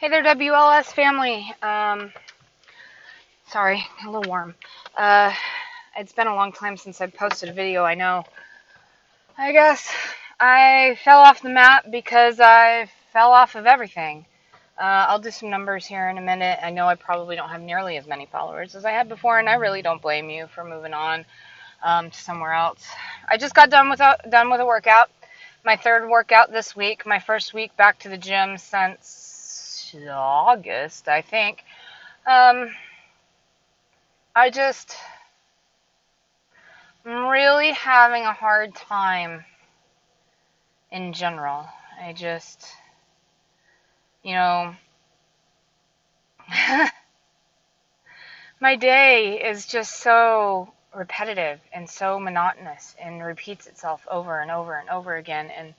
Hey there, WLS family. Sorry, a little warm. Uh, it's been a long time since I've posted a video, I know. I guess I fell off the map because I fell off of everything. I'll do some numbers here in a minute. I know I probably don't have nearly as many followers as I had before, and I really don't blame you for moving on to somewhere else. I just got done with a workout. My third workout this week. My first week back to the gym since August, I think. Um, I'm really having a hard time in general. I just, you know, my day is just so repetitive and so monotonous and repeats itself over and over and over again. And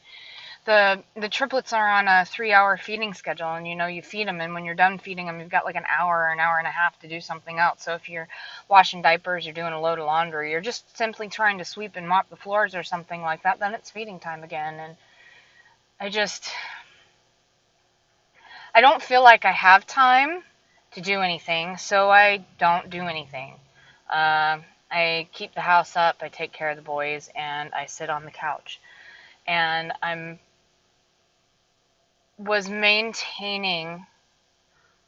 the triplets are on a 3-hour feeding schedule, and you feed them, and when you're done feeding them, you've got like an hour and a half to do something else. So if you're washing diapers, you're doing a load of laundry, you're just simply trying to sweep and mop the floors or something like that, then it's feeding time again. And I don't feel like I have time to do anything, so I don't do anything. I keep the house up, I take care of the boys, and I sit on the couch. And was maintaining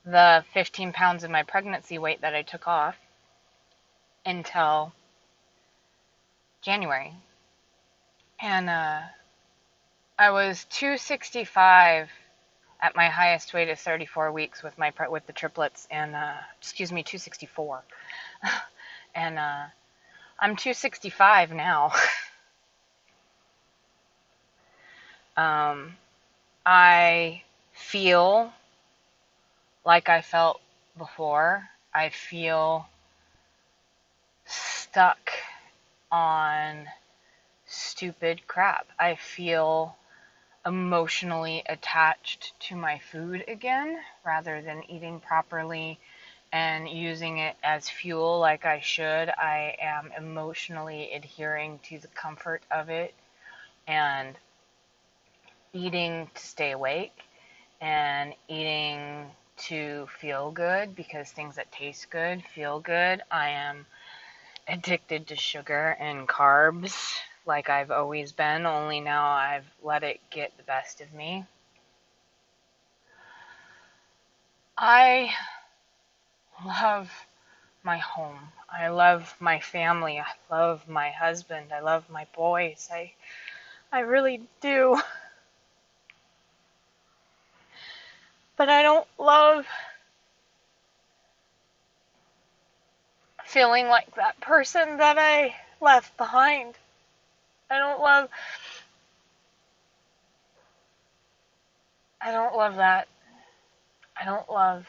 the 15 pounds of my pregnancy weight that I took off until January. And I was 265 at my highest weight of 34 weeks with the triplets, and 264. And I'm 265 now. I feel like I felt before. I feel stuck on stupid crap. I feel emotionally attached to my food again rather than eating properly and using it as fuel like I should. I am emotionally adhering to the comfort of it and eating to stay awake and eating to feel good because things that taste good feel good. I am addicted to sugar and carbs like I've always been, only now I've let it get the best of me. I love my home. I love my family. I love my husband. I love my boys. I really do. But I don't love feeling like that person that I left behind. I don't love that. I don't love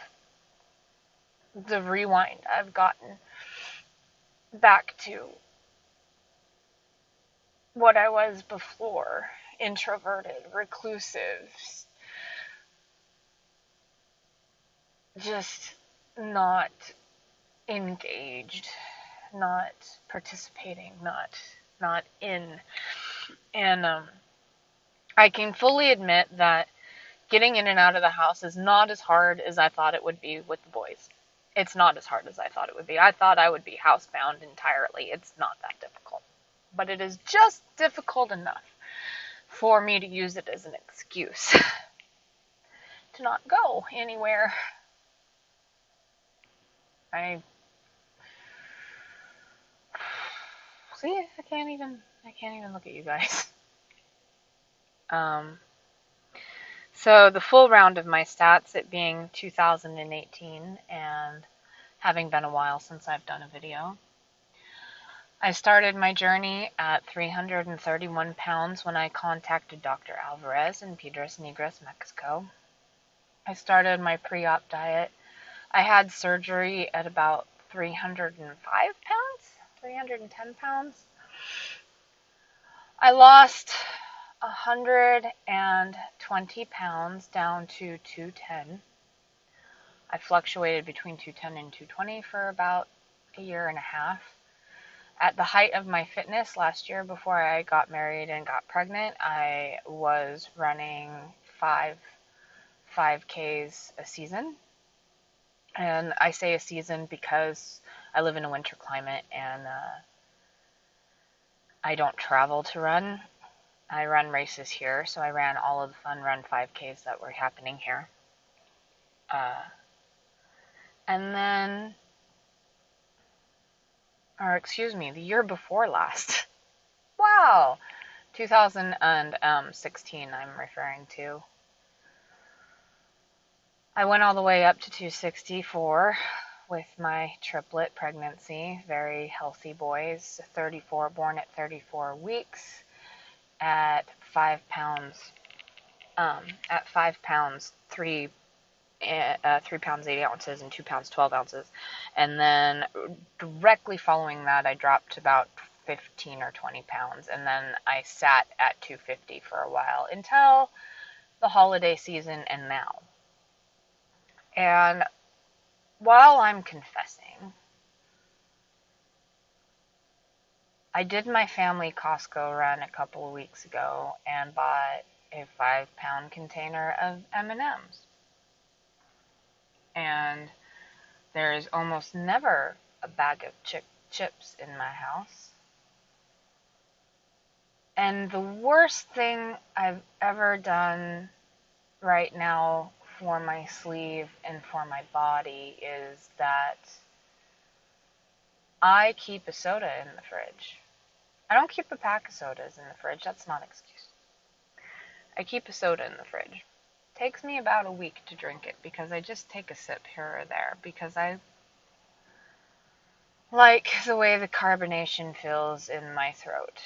the rewind I've gotten back to what I was before. Introverted, reclusive, just not engaged, not participating, not in. And I can fully admit that getting in and out of the house is not as hard as I thought it would be with the boys. It's not as hard as I thought it would be. I thought I would be housebound entirely. It's not that difficult. But it is just difficult enough for me to use it as an excuse to not go anywhere. I see. I can't even look at you guys. So the full round of my stats, it being 2018 and having been a while since I've done a video. I started my journey at 331 pounds when I contacted Dr. Alvarez in Piedras Negras, Mexico. I started my pre-op diet. I had surgery at about 305 pounds, 310 pounds. I lost 120 pounds down to 210. I fluctuated between 210 and 220 for about a year and a half. At the height of my fitness last year, before I got married and got pregnant, I was running 5Ks a season. And I say a season because I live in a winter climate and I don't travel to run. I run races here, so I ran all of the Fun Run 5Ks that were happening here. And then, or excuse me, the year before last. Wow! 2016 I'm referring to. I went all the way up to 264 with my triplet pregnancy. Very healthy boys, 34, born at 34 weeks, at 5 pounds, 3 pounds 8 ounces and 2 pounds 12 ounces. And then directly following that, I dropped about 15 or 20 pounds, and then I sat at 250 for a while until the holiday season and now. And while I'm confessing, I did my family Costco run a couple of weeks ago and bought a 5-pound container of M&Ms. And there is almost never a bag of chips in my house. And the worst thing I've ever done right now for my sleeve and for my body is that I keep a soda in the fridge. I don't keep a pack of sodas in the fridge. That's not an excuse. I keep a soda in the fridge. It takes me about a week to drink it because I just take a sip here or there because I like the way the carbonation feels in my throat.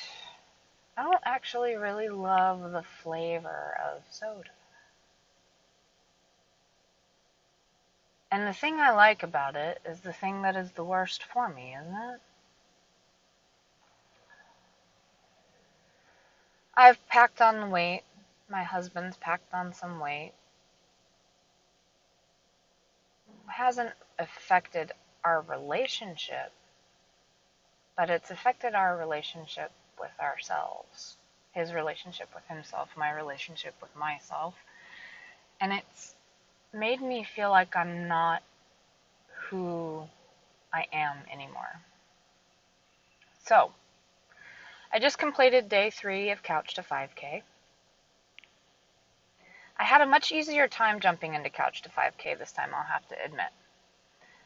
I don't actually really love the flavor of soda. And the thing I like about it is the thing that is the worst for me, isn't it? I've packed on weight. My husband's packed on some weight. It hasn't affected our relationship, but it's affected our relationship with ourselves. His relationship with himself, my relationship with myself. And it's made me feel like I'm not who I am anymore. So, I just completed day 3 of Couch to 5K. I had a much easier time jumping into Couch to 5K this time, I'll have to admit.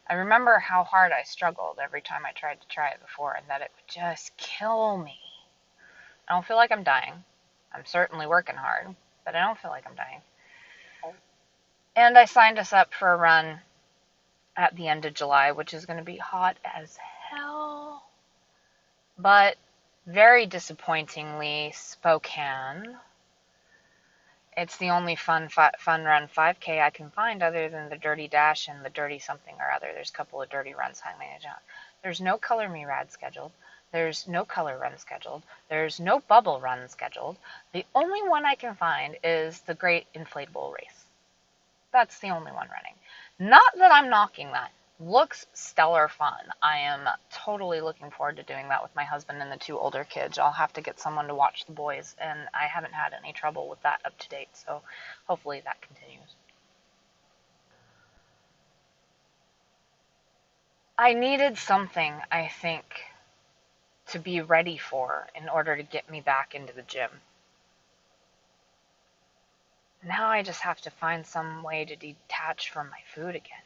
I remember how hard I struggled every time I tried to try it before, and that it would just kill me. I don't feel like I'm dying. I'm certainly working hard, but I don't feel like I'm dying. And I signed us up for a run at the end of July, which is going to be hot as hell. But very disappointingly, Spokane. It's the only fun run 5K I can find other than the Dirty Dash and the Dirty something or other. There's a couple of dirty runs hanging out. There's no Color Me Rad scheduled. There's no color run scheduled. There's no bubble run scheduled. The only one I can find is the Great Inflatable Race. That's the only one running. Not that I'm knocking that. Looks stellar fun. I am totally looking forward to doing that with my husband and the 2 older kids. I'll have to get someone to watch the boys, and I haven't had any trouble with that up to date, so hopefully that continues. I needed something, I think, to be ready for in order to get me back into the gym. Now I just have to find some way to detach from my food again.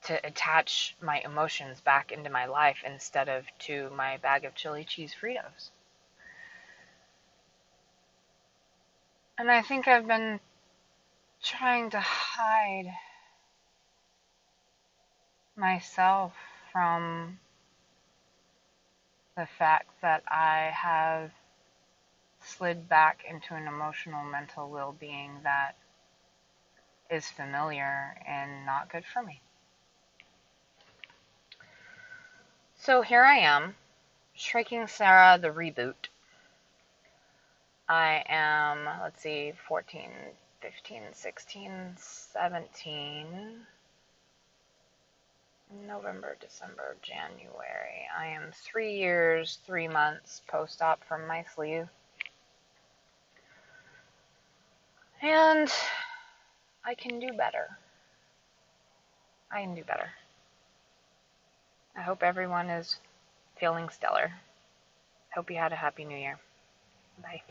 To attach my emotions back into my life instead of to my bag of chili cheese Fritos. And I think I've been trying to hide myself from the fact that I have slid back into an emotional mental well-being that is familiar and not good for me. So here I am, Shrinking Sarah the reboot. I am, 14, 15, 16, 17, November, December, January. I am 3 years, 3 months post-op from my sleeve. And I can do better. I can do better. I hope everyone is feeling stellar. Hope you had a happy new year. Bye.